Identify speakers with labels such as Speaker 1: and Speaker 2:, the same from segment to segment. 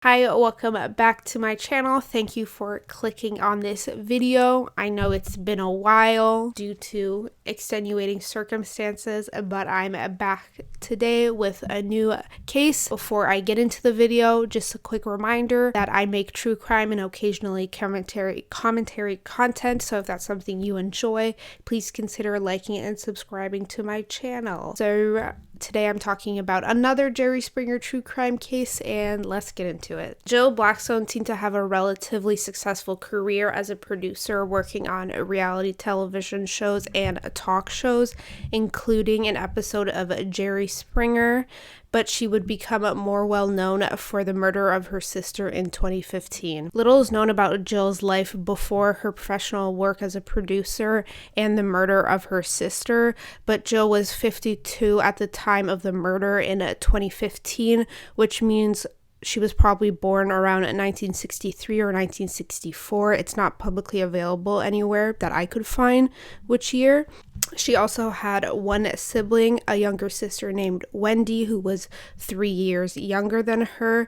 Speaker 1: Hi, welcome back to my channel. Thank you for clicking on this video. I know it's been a while due to extenuating circumstances, but I'm back today with a new case. Before I get into the video, just a quick reminder that I make true crime and occasionally commentary content, so if that's something you enjoy, please consider liking and subscribing to my channel. So today I'm talking about another Jerry Springer true crime case, and let's get into it. Jill Blackstone seemed to have a relatively successful career as a producer, working on reality television shows and talk shows, including an episode of Jerry Springer, but she would become more well known for the murder of her sister in 2015. Little is known about Jill's life before her professional work as a producer and the murder of her sister, but Jill was 52 at the time of the murder in 2015, which means she was probably born around 1963 or 1964. It's not publicly available anywhere that I could find which year. She also had one sibling, a younger sister named Wendy, who was 3 years younger than her.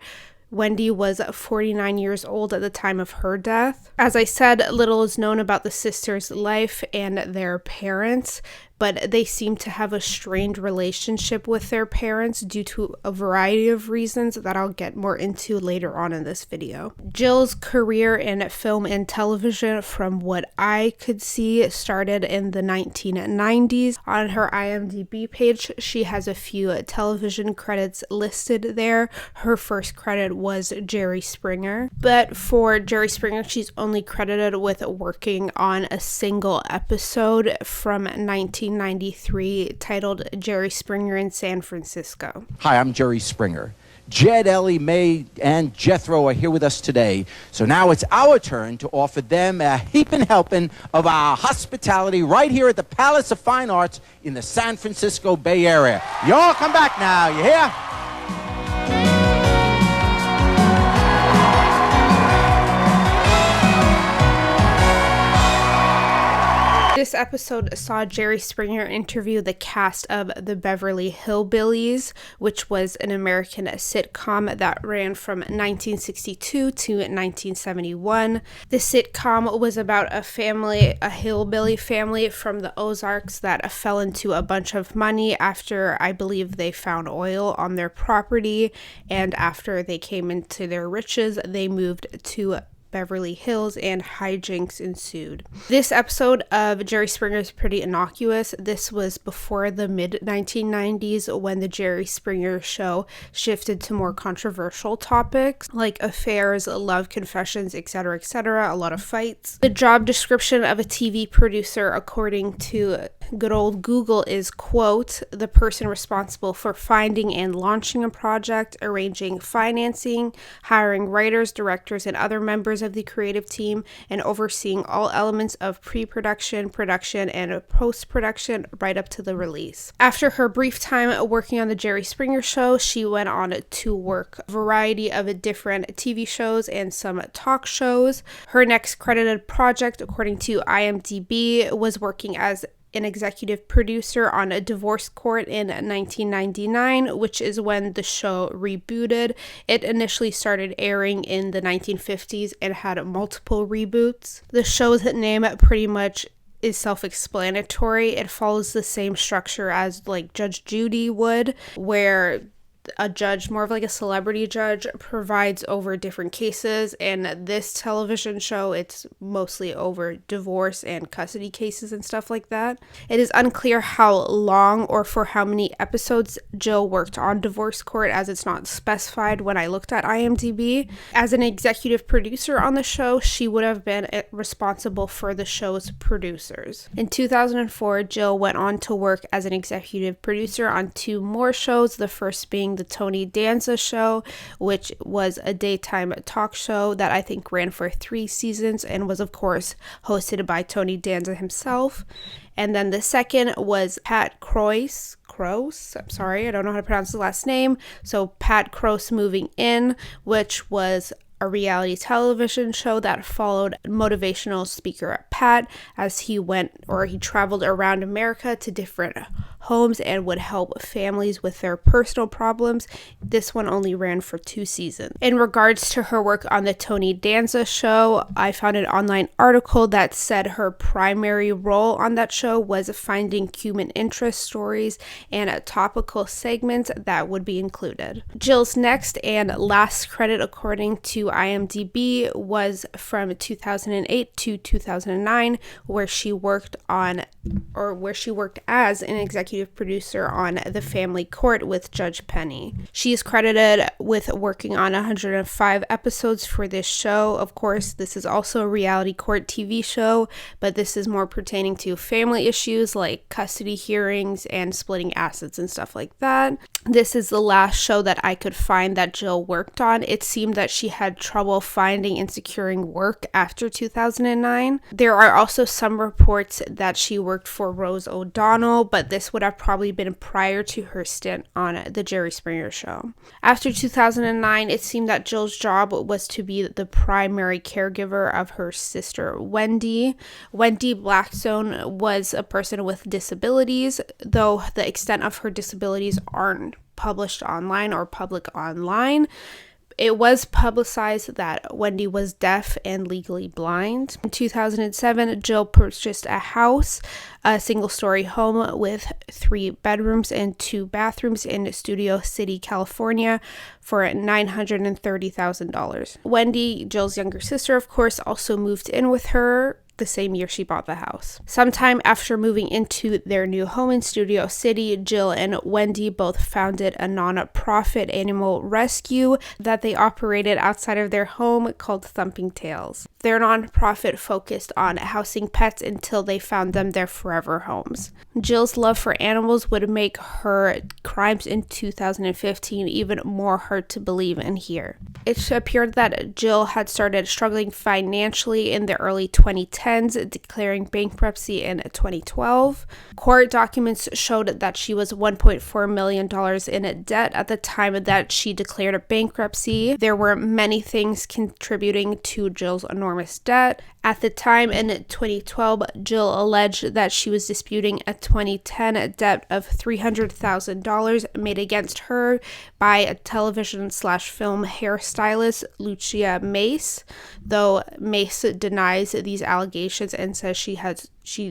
Speaker 1: Wendy was 49 years old at the time of her death. As I said, little is known about the sisters' life and their parents, but they seem to have a strained relationship with their parents due to a variety of reasons that I'll get more into later on in this video. Jill's career in film and television, from what I could see, started in the 1990s. On her IMDb page, she has a few television credits listed there. Her first credit was Jerry Springer, but for Jerry Springer, she's only credited with working on a single episode from 1993 titled Jerry Springer in San Francisco.
Speaker 2: Hi, I'm Jerry Springer. Jed, Ellie, May, and Jethro are here with us today. So now it's our turn to offer them a heaping helping of our hospitality right here at the Palace of Fine Arts in the San Francisco Bay Area. You all come back now, you hear?
Speaker 1: This episode saw Jerry Springer interview the cast of The Beverly Hillbillies, which was an American sitcom that ran from 1962 to 1971. The sitcom was about a hillbilly family from the Ozarks that fell into a bunch of money after, I believe, they found oil on their property, and after they came into their riches, they moved to Beverly Hills and hijinks ensued. This episode of Jerry Springer is pretty innocuous. This was before the mid-1990s when the Jerry Springer show shifted to more controversial topics like affairs, love confessions, etc., etc., a lot of fights. The job description of a TV producer, according to good old Google, is, quote, the person responsible for finding and launching a project, arranging financing, hiring writers, directors, and other members of the creative team, and overseeing all elements of pre-production, production, and post-production right up to the release. After her brief time working on the Jerry Springer show, she went on to work a variety of different TV shows and some talk shows. Her next credited project, according to IMDb, was working as an executive producer on a Divorce Court in 1999, which is when the show rebooted. It initially started airing in the 1950s and had multiple reboots. The show's name pretty much is self-explanatory. It follows the same structure as like Judge Judy would, where a judge, more of like a celebrity judge, provides over different cases, and this television show, it's mostly over divorce and custody cases and stuff like that. It is unclear how long or for how many episodes Jill worked on Divorce Court, as it's not specified when I looked at IMDb. As an executive producer on the show, she would have been responsible for the show's producers. In 2004, Jill went on to work as an executive producer on 2 more shows, the first being the Tony Danza Show, which was a daytime talk show that I think ran for 3 seasons and was, of course, hosted by Tony Danza himself. And then the second was Pat Croce, I'm sorry, I don't know how to pronounce his last name. So Pat Croce Moving In, which was a reality television show that followed motivational speaker Pat as he traveled around America to different homes and would help families with their personal problems. This one only ran for 2 seasons. In regards to her work on the Tony Danza show, I found an online article that said her primary role on that show was finding human interest stories and topical segments that would be included. Jill's next and last credit, according to IMDb, was from 2008 to 2009, where she worked as an executive producer on The Family Court with Judge Penny. She is credited with working on 105 episodes for this show. Of course, this is also a reality court TV show, but this is more pertaining to family issues like custody hearings and splitting assets and stuff like that. This is the last show that I could find that Jill worked on. It seemed that she had trouble finding and securing work after 2009. There are also some reports that she worked for Rose O'Donnell, but this would have probably been prior to her stint on The Jerry Springer Show. After 2009, it seemed that Jill's job was to be the primary caregiver of her sister, Wendy. Wendy Blackstone was a person with disabilities, though the extent of her disabilities aren't published online or public online. It was publicized that Wendy was deaf and legally blind. In 2007, Jill purchased a house, a single-story home with 3 bedrooms and 2 bathrooms in Studio City, California, for $930,000. Wendy, Jill's younger sister, of course, also moved in with her the same year she bought the house. Sometime after moving into their new home in Studio City, Jill and Wendy both founded a non-profit animal rescue that they operated outside of their home called Thumping Tails. Their nonprofit focused on housing pets until they found them their forever homes. Jill's love for animals would make her crimes in 2015 even more hard to believe and hear. It appeared that Jill had started struggling financially in the early 2010s, declaring bankruptcy in 2012. Court documents showed that she was $1.4 million in debt at the time that she declared a bankruptcy. There were many things contributing to Jill's enormous debt. At the time in 2012, Jill alleged that she was disputing a 2010 debt of $300,000 made against her by a television/film hairstylist, Lucia Mace, though Mace denies these allegations and says she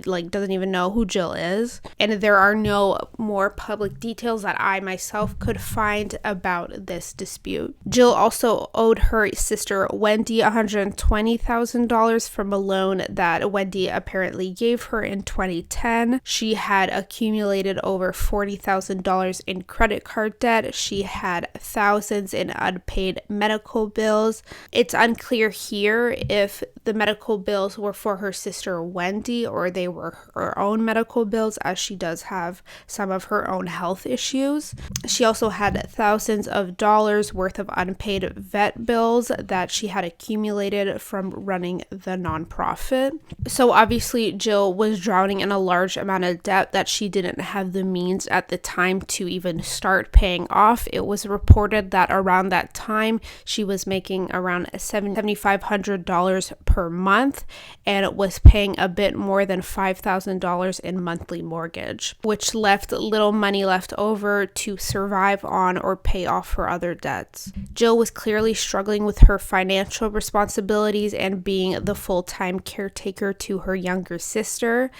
Speaker 1: doesn't even know who Jill is. And there are no more public details that I myself could find about this dispute. Jill also owed her sister Wendy $120,000 from a loan that Wendy apparently gave her in 2010. She had accumulated over $40,000 in credit card debt. She had thousands in unpaid medical bills. It's unclear here if the medical bills were for her sister Wendy or they were her own medical bills, as she does have some of her own health issues. She also had thousands of dollars worth of unpaid vet bills that she had accumulated from running the nonprofit. So obviously Jill was drowning in a large amount of debt that she didn't have the means at the time to even start paying off. It was reported that around that time she was making around $7,500 per month and was paying a bit more than $5,000 in monthly mortgage, which left little money left over to survive on or pay off her other debts. Jill was clearly struggling with her financial responsibilities and being the full-time caretaker to her younger sister.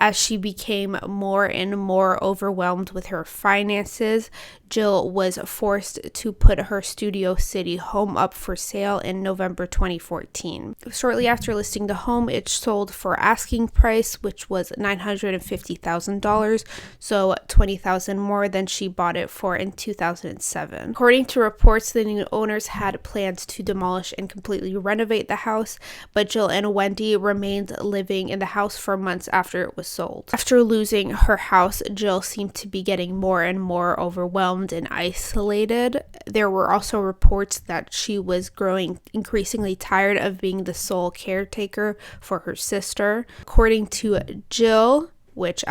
Speaker 1: As she became more and more overwhelmed with her finances, Jill was forced to put her Studio City home up for sale in November 2014. Shortly after listing the home, it sold for asking price, which was $950,000, so $20,000 more than she bought it for in 2007. According to reports, the new owners had plans to demolish and completely renovate the house, but Jill and Wendy remained living in the house for months after it was sold. After losing her house, Jill seemed to be getting more and more overwhelmed and isolated. There were also reports that she was growing increasingly tired of being the sole caretaker for her sister. According to Jill, which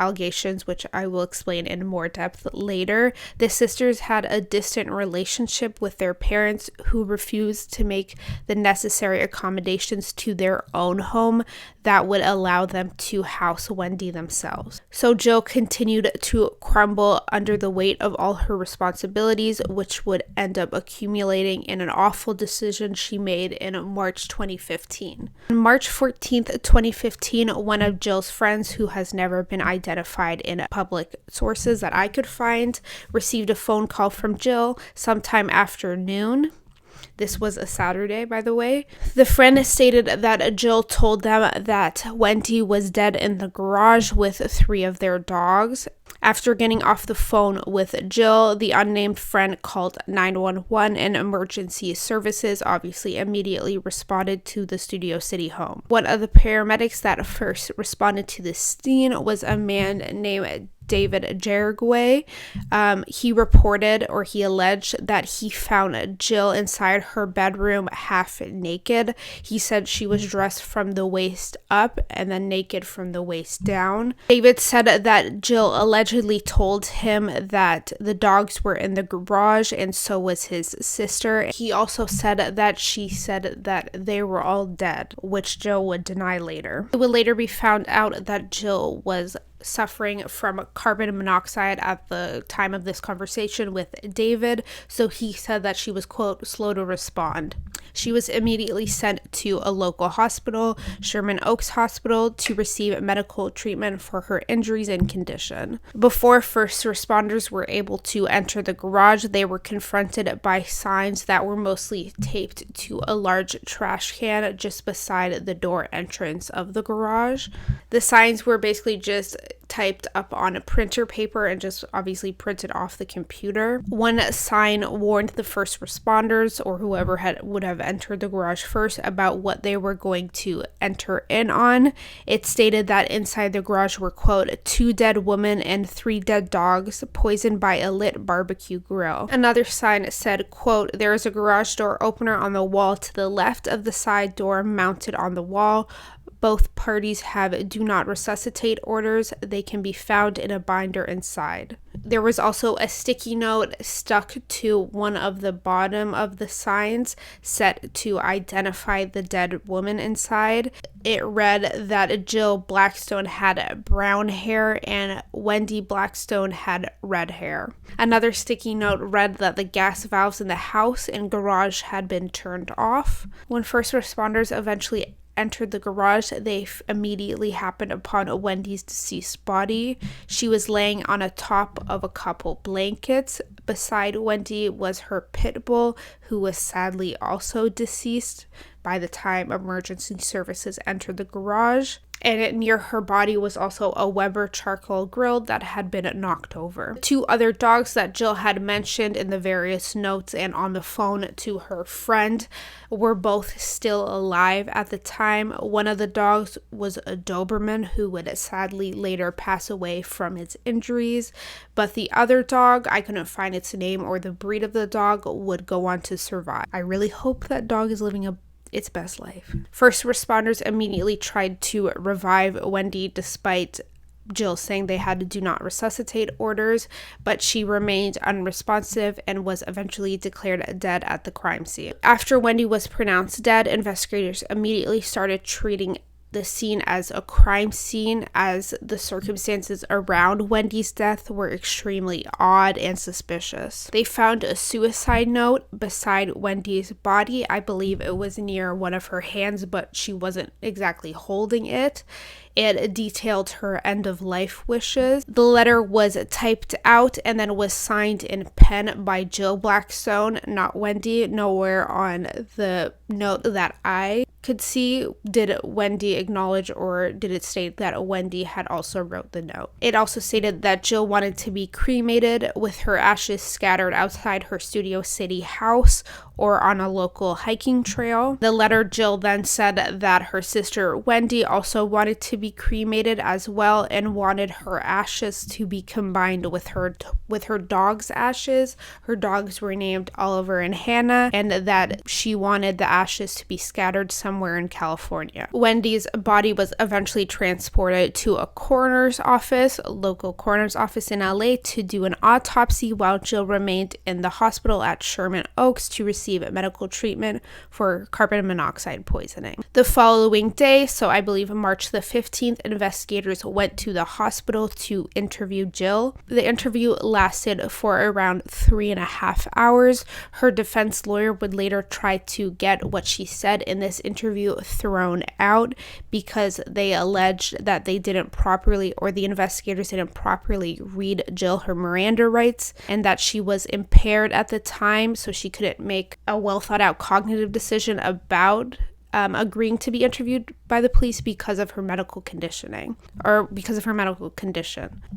Speaker 1: I will explain in more depth later. The sisters had a distant relationship with their parents who refused to make the necessary accommodations to their own home that would allow them to house Wendy themselves. So Jill continued to crumble under the weight of all her responsibilities, which would end up accumulating in an awful decision she made in March 2015. On March 14th, 2015, one of Jill's friends, who has never been identified in public sources that I could find, received a phone call from Jill sometime after noon. This was a Saturday, by the way. The friend stated that Jill told them that Wendy was dead in the garage with 3 of their dogs. After getting off the phone with Jill, the unnamed friend called 911, and emergency services obviously immediately responded to the Studio City home. One of the paramedics that first responded to the scene was a man named David Jergway. He alleged that he found Jill inside her bedroom half naked. He said she was dressed from the waist up and then naked from the waist down. David said that Jill allegedly told him that the dogs were in the garage and so was his sister. He also said that she said that they were all dead, which Jill would deny later. It would later be found out that Jill was suffering from carbon monoxide at the time of this conversation with David, so he said that she was, quote, slow to respond. She was immediately sent to a local hospital, Sherman Oaks Hospital, to receive medical treatment for her injuries and condition. Before first responders were able to enter the garage, they were confronted by signs that were mostly taped to a large trash can just beside the door entrance of the garage. The signs were basically just typed up on a printer paper and just obviously printed off the computer. One sign warned the first responders, or whoever would have entered the garage first, about what they were going to enter in on. It stated that inside the garage were, quote, 2 dead women and 3 dead dogs poisoned by a lit barbecue grill. Another sign said, quote, there is a garage door opener on the wall to the left of the side door mounted on the wall. Both parties have do not resuscitate orders. They can be found in a binder inside. There was also a sticky note stuck to one of the bottom of the signs set to identify the dead woman inside. It read that Jill Blackstone had brown hair and Wendy Blackstone had red hair. Another sticky note read that the gas valves in the house and garage had been turned off. When first responders eventually entered the garage, they immediately happened upon Wendy's deceased body. She was laying on a top of a couple blankets. Beside Wendy was her pit bull, who was sadly also deceased by the time emergency services entered the garage. And near her body was also a Weber charcoal grill that had been knocked over. 2 other dogs that Jill had mentioned in the various notes and on the phone to her friend were both still alive at the time. One of the dogs was a Doberman who would sadly later pass away from its injuries, but the other dog, I couldn't find its name or the breed of the dog, would go on to survive. I really hope that dog is living its best life. First responders immediately tried to revive Wendy despite Jill saying they had do not resuscitate orders, but she remained unresponsive and was eventually declared dead at the crime scene. After Wendy was pronounced dead, investigators immediately started treating the scene as a crime scene, as the circumstances around Wendy's death were extremely odd and suspicious. They found a suicide note beside Wendy's body. I believe it was near one of her hands, but she wasn't exactly holding it. It detailed her end-of-life wishes. The letter was typed out and then was signed in pen by Jill Blackstone, not Wendy. Nowhere on the note that I could see did Wendy acknowledge or did it state that Wendy had also wrote the note. It also stated that Jill wanted to be cremated with her ashes scattered outside her Studio City house or on a local hiking trail. The letter, Jill then said that her sister Wendy also wanted to be cremated as well and wanted her ashes to be combined with her dog's ashes. Her dogs were named Oliver and Hannah, and that she wanted the ashes to be scattered somewhere in California. Wendy's body was eventually transported to a local coroner's office in LA to do an autopsy, while Jill remained in the hospital at Sherman Oaks to receive medical treatment for carbon monoxide poisoning. The following day, so I believe March the 15th, investigators went to the hospital to interview Jill. The interview lasted for around 3.5 hours. Her defense lawyer would later try to get what she said in this interview thrown out because they alleged that they didn't properly, or the investigators didn't properly read Jill her Miranda rights, and that she was impaired at the time, so she couldn't make a well thought out cognitive decision about agreeing to be interviewed by the police because of her medical condition.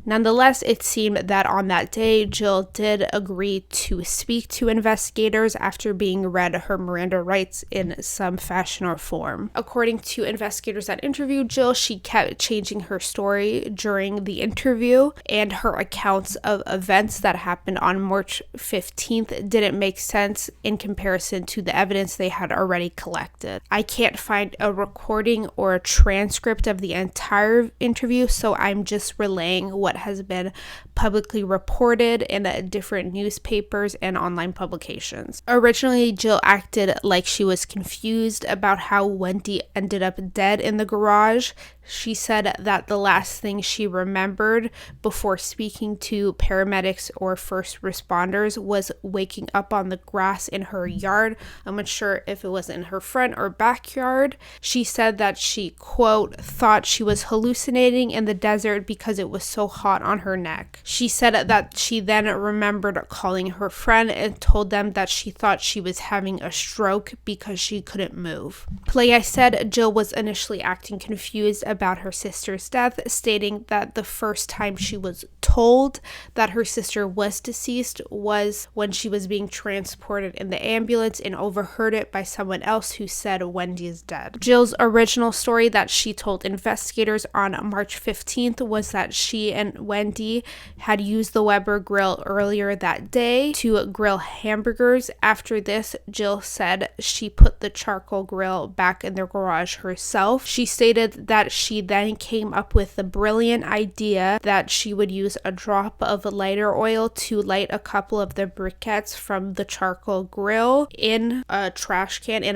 Speaker 1: Nonetheless, it seemed that on that day, Jill did agree to speak to investigators after being read her Miranda rights in some fashion or form. According to investigators that interviewed Jill, she kept changing her story during the interview, and her accounts of events that happened on March 15th didn't make sense in comparison to the evidence they had already collected. I can't find a recording or a transcript of the entire interview, so I'm just relaying what has been publicly reported in different newspapers and online publications. Originally, Jill acted like she was confused about how Wendy ended up dead in the garage. She said that the last thing she remembered before speaking to paramedics or first responders was waking up on the grass in her yard. I'm not sure if it was in her front or backyard. She said that she, quote, thought she was hallucinating in the desert because it was so hot on her neck. She said that she then remembered calling her friend and told them that she thought she was having a stroke because she couldn't move. Like I said, Jill was initially acting confused about her sister's death, stating that the first time she was told that her sister was deceased was when she was being transported in the ambulance and overheard it by someone else who said Wendy is dead. Jill's original story that she told investigators on March 15th was that she and Wendy had used the Weber grill earlier that day to grill hamburgers. After this, Jill said she put the charcoal grill back in their garage herself. She stated that she then came up with the brilliant idea that she would use a drop of lighter oil to light a couple of the briquettes from the charcoal grill in a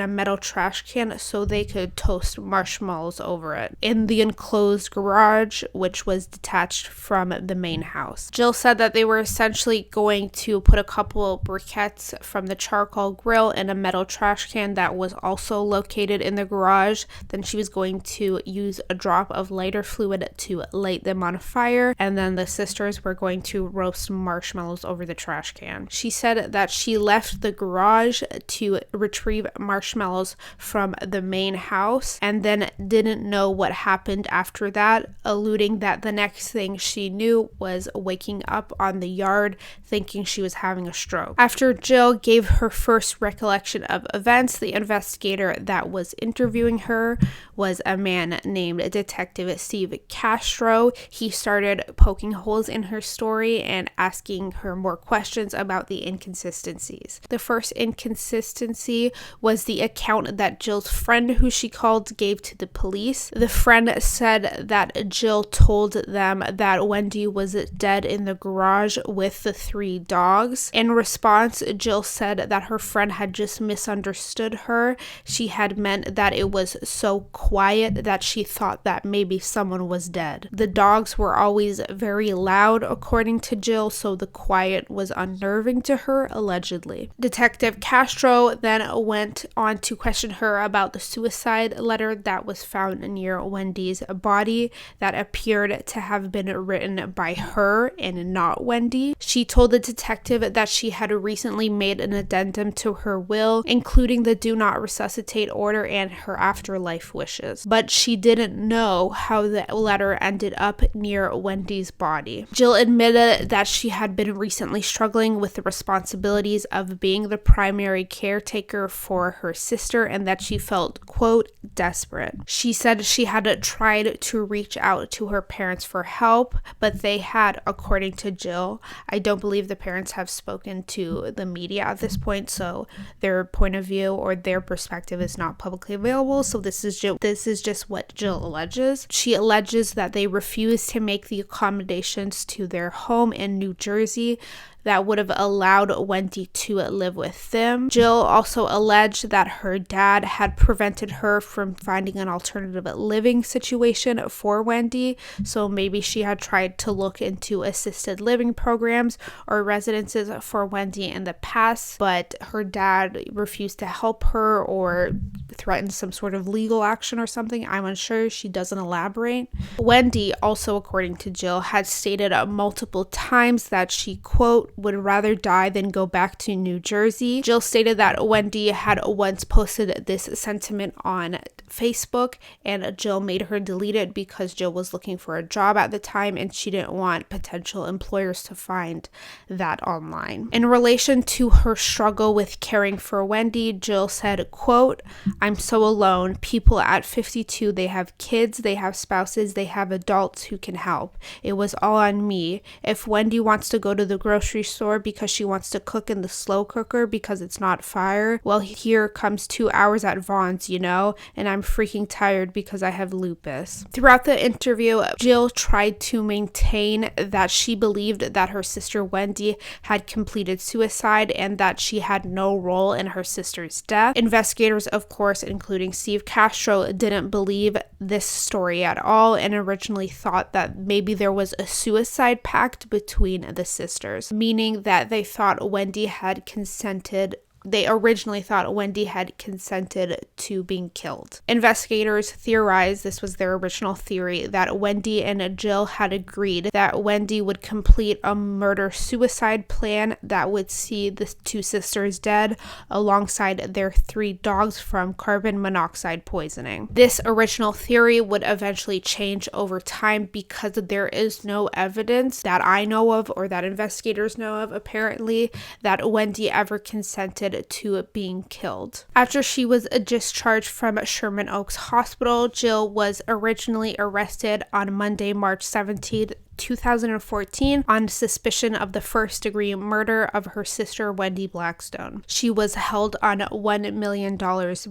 Speaker 1: metal trash can, so they could toast marshmallows over it in the enclosed garage, which was detached from the main house. Jill said that they were essentially going to put a couple briquettes from the charcoal grill in a metal trash can that was also located in the garage. Then she was going to use a drop of lighter fluid to light them on fire, and then the sisters were going to roast marshmallows over the trash can. She said that she left the garage to retrieve marshmallows from the main house and then didn't know what happened after that, alluding that the next thing she knew was waking up on the yard thinking she was having a stroke. After Jill gave her first recollection of events, the investigator that was interviewing her was a man named Detective Steve Castro. He started poking holes in her story and asking her more questions about the inconsistencies. The first inconsistency was the account that Jill's friend, who she called, gave to the police. The friend said that Jill told them that Wendy was dead in the garage with the 3 dogs. In response, Jill said that her friend had just misunderstood her. She had meant that it was so quiet that she thought that maybe someone was dead. The dogs were always very loud, according to Jill, so the quiet was unnerving to her, allegedly. Detective Castro then went on to question her about the suicide letter that was found near Wendy's body that appeared to have been written by her and not Wendy. She told the detective that she had recently made an addendum to her will, including the do not resuscitate order and her afterlife wishes, but she didn't know how the letter ended up near Wendy's body. Jill admitted that she had been recently struggling with the responsibilities of being the primary caretaker for her sister and that she felt, quote, desperate. She said she had tried to reach out to her parents for help, but they had, according to Jill, I don't believe the parents have spoken to the media at this point, so their point of view or their perspective is not publicly available. So this is just what Jill alleges. She alleges that they refused to make the accommodations to their home in New Jersey that would have allowed Wendy to live with them. Jill also alleged that her dad had prevented her from finding an alternative living situation for Wendy, so maybe she had tried to look into assisted living programs or residences for Wendy in the past, but her dad refused to help her or threatened some sort of legal action or something. I'm unsure. She doesn't elaborate. Wendy, also according to Jill, had stated multiple times that she, quote, would rather die than go back to New Jersey. Jill stated that Wendy had once posted this sentiment on Facebook, and Jill made her delete it because Jill was looking for a job at the time and she didn't want potential employers to find that online. In relation to her struggle with caring for Wendy, Jill said, quote, I'm so alone. People at 52, they have kids, they have spouses, they have adults who can help. It was all on me. If Wendy wants to go to the grocery store because she wants to cook in the slow cooker because it's not fire, well, here comes 2 hours at Vaughn's, you know, and I'm freaking tired because I have lupus. Throughout the interview, Jill tried to maintain that she believed that her sister Wendy had completed suicide and that she had no role in her sister's death. Investigators, of course, including Steve Castro, didn't believe this story at all and originally thought that maybe there was a suicide pact between the sisters, meaning that they thought Wendy had consented. They originally thought Wendy had consented to being killed. Investigators theorized, this was their original theory, that Wendy and Jill had agreed that Wendy would complete a murder-suicide plan that would see the two sisters dead alongside their 3 dogs from carbon monoxide poisoning. This original theory would eventually change over time because there is no evidence that I know of or that investigators know of, apparently, that Wendy ever consented to being killed. After she was discharged from Sherman Oaks Hospital, Jill was originally arrested on Monday, March 17th, 2014 on suspicion of the first-degree murder of her sister Wendy Blackstone. She was held on $1 million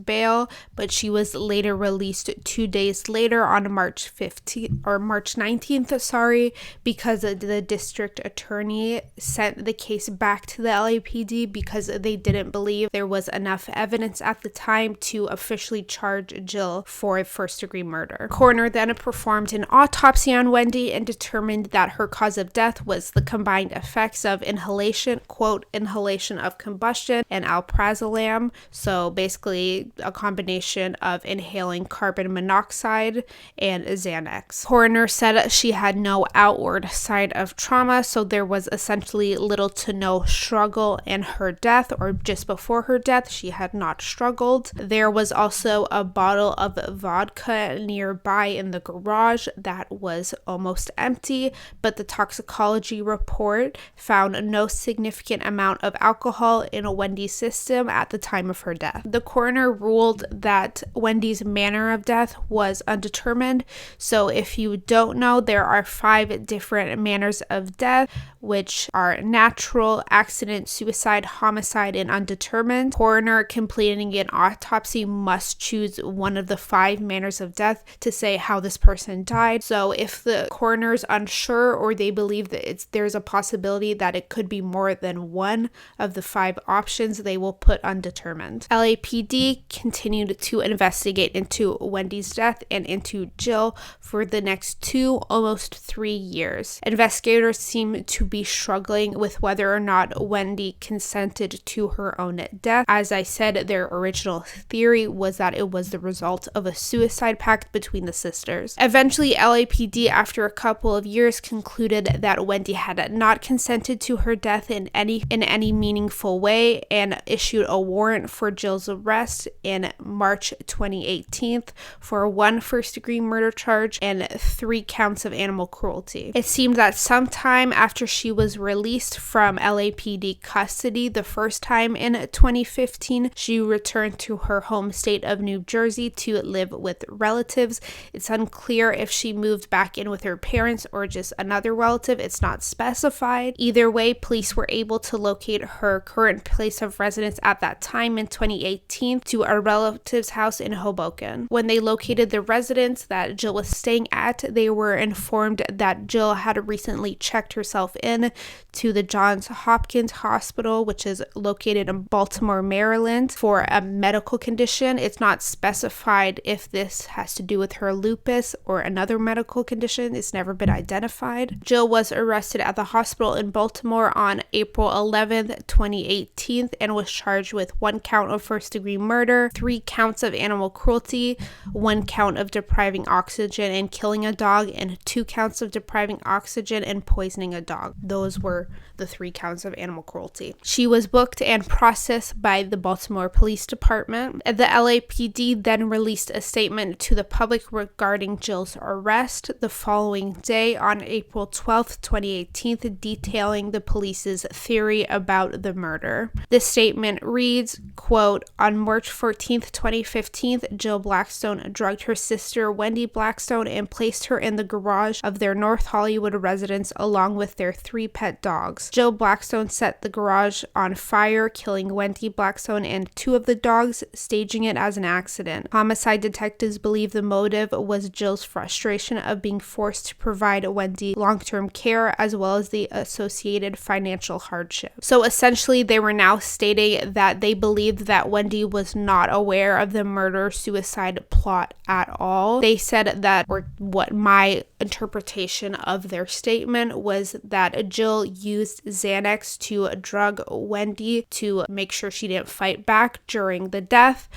Speaker 1: bail, but she was later released 2 days later on March 19th, because the district attorney sent the case back to the LAPD because they didn't believe there was enough evidence at the time to officially charge Jill for first-degree murder. Coroner then performed an autopsy on Wendy and determined that her cause of death was the combined effects of inhalation, quote, inhalation of combustion, and alprazolam. So basically a combination of inhaling carbon monoxide and Xanax. Coroner said she had no outward sign of trauma, so there was essentially little to no struggle in her death, or just before her death, she had not struggled. There was also a bottle of vodka nearby in the garage that was almost empty, but the toxicology report found no significant amount of alcohol in Wendy's system at the time of her death. The coroner ruled that Wendy's manner of death was undetermined. So if you don't know, there are 5 different manners of death, which are natural, accident, suicide, homicide, and undetermined. Coroner completing an autopsy must choose one of the 5 manners of death to say how this person died. So if the coroner's unsure or they believe that there's a possibility that it could be more than one of the 5 options, they will put undetermined. LAPD continued to investigate into Wendy's death and into Jill for the next 2, almost 3 years. Investigators seem to be struggling with whether or not Wendy consented to her own death. As I said, their original theory was that it was the result of a suicide pact between the sisters. Eventually, LAPD, after a couple of years, concluded that Wendy had not consented to her death in any meaningful way and issued a warrant for Jill's arrest in March 2018 for 1 first-degree murder charge and 3 counts of animal cruelty. It seemed that sometime after she was released from LAPD custody the first time in 2015, she returned to her home state of New Jersey to live with relatives. It's unclear if she moved back in with her parents or just another relative. It's not specified. Either way, police were able to locate her current place of residence at that time in 2018 to a relative's house in Hoboken. When they located the residence that Jill was staying at, they were informed that Jill had recently checked herself in to the Johns Hopkins Hospital, which is located in Baltimore, Maryland, for a medical condition. It's not specified if this has to do with her lupus or another medical condition. It's never been identified. Jill was arrested at the hospital in Baltimore on April 11th, 2018, and was charged with 1 count of first-degree murder, 3 counts of animal cruelty, 1 count of depriving oxygen and killing a dog, and 2 counts of depriving oxygen and poisoning a dog. Those were the 3 counts of animal cruelty. She was booked and processed by the Baltimore Police Department. The LAPD then released a statement to the public regarding Jill's arrest the following day on April 12th, 2018, detailing the police's theory about the murder. The statement reads, quote, "On March 14th, 2015, Jill Blackstone drugged her sister Wendy Blackstone and placed her in the garage of their North Hollywood residence along with their 3 pet dogs. Jill Blackstone set the garage on fire, killing Wendy Blackstone and 2 of the dogs, staging it as an accident. Homicide detectives believe the motive was Jill's frustration of being forced to provide Wendy long-term care as well as the associated financial hardship." So essentially, they were now stating that they believed that Wendy was not aware of the murder-suicide plot at all. They said that, or what my interpretation of their statement was, that Jill used Xanax to drug Wendy to make sure she didn't fight back during the death,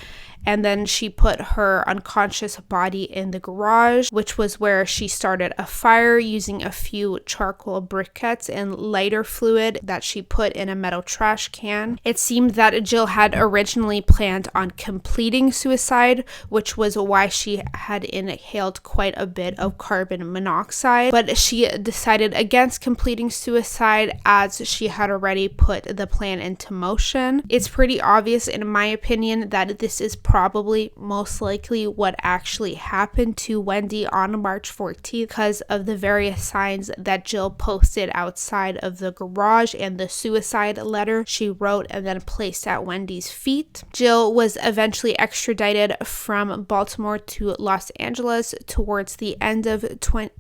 Speaker 1: and then she put her unconscious body in the garage, which was where she started a fire using a few charcoal briquettes and lighter fluid that she put in a metal trash can. It seemed that Jill had originally planned on completing suicide, which was why she had inhaled quite a bit of carbon monoxide, but she decided against completing suicide as she had already put the plan into motion. It's pretty obvious, in my opinion, that this is probably most likely what actually happened to Wendy on March 14th because of the various signs that Jill posted outside of the garage and the suicide letter she wrote and then placed at Wendy's feet. Jill was eventually extradited from Baltimore to Los Angeles towards the end of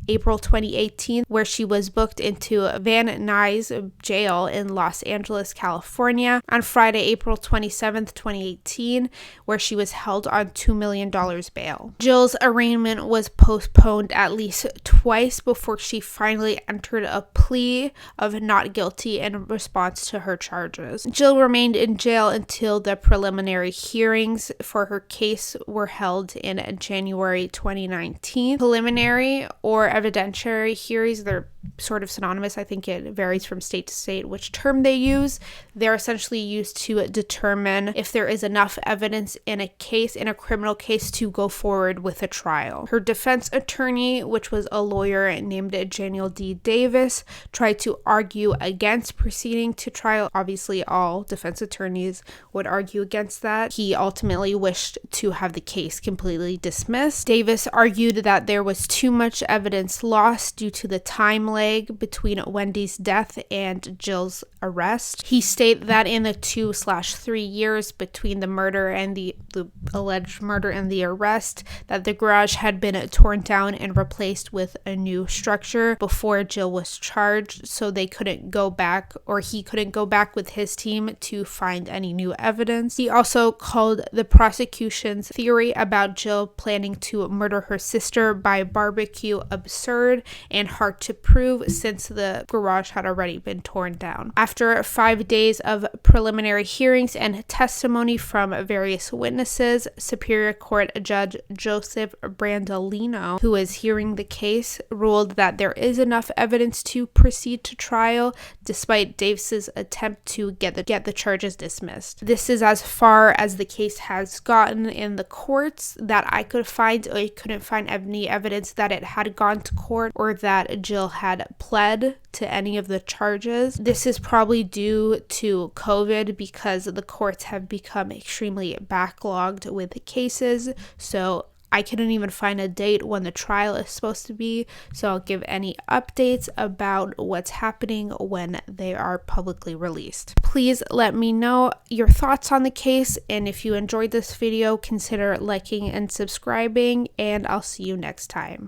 Speaker 1: April 2018, where she was booked into Van Nuys jail in Los Angeles, California on Friday, April 27th, 2018, where she was held on $2 million bail. Jill's arraignment was postponed at least twice before she finally entered a plea of not guilty in response to her charges. Jill remained in jail until the preliminary hearings for her case were held in January 2019. Preliminary or evidentiary hearings, they're sort of synonymous. I think it varies from state to state which term they use. They're essentially used to determine if there is enough evidence in a case, in a criminal case, to go forward with a trial. Her defense attorney, which was a lawyer named Daniel D. Davis, tried to argue against proceeding to trial. Obviously, all defense attorneys would argue against that. He ultimately wished to have the case completely dismissed. Davis argued that there was too much evidence lost due to the time lag between Wendy's death and Jill's arrest. He stated that in the 2/3 years between the murder and the the alleged murder and the arrest, that the garage had been torn down and replaced with a new structure before Jill was charged, so they couldn't go back, or he couldn't go back with his team to find any new evidence. He also called the prosecution's theory about Jill planning to murder her sister by barbecue absurd and hard to prove since the garage had already been torn down. After 5 days of preliminary hearings and testimony from various witnesses, Superior Court Judge Joseph Brandolino, who is hearing the case, ruled that there is enough evidence to proceed to trial despite Davis's attempt to get the charges dismissed. This is as far as the case has gotten in the courts that I could find. I couldn't find any evidence that it had gone to court or that Jill had pled to any of the charges. This is probably due to COVID because the courts have become extremely backlogged with cases, so I couldn't even find a date when the trial is supposed to be, so I'll give any updates about what's happening when they are publicly released. Please let me know your thoughts on the case, and if you enjoyed this video, consider liking and subscribing, and I'll see you next time.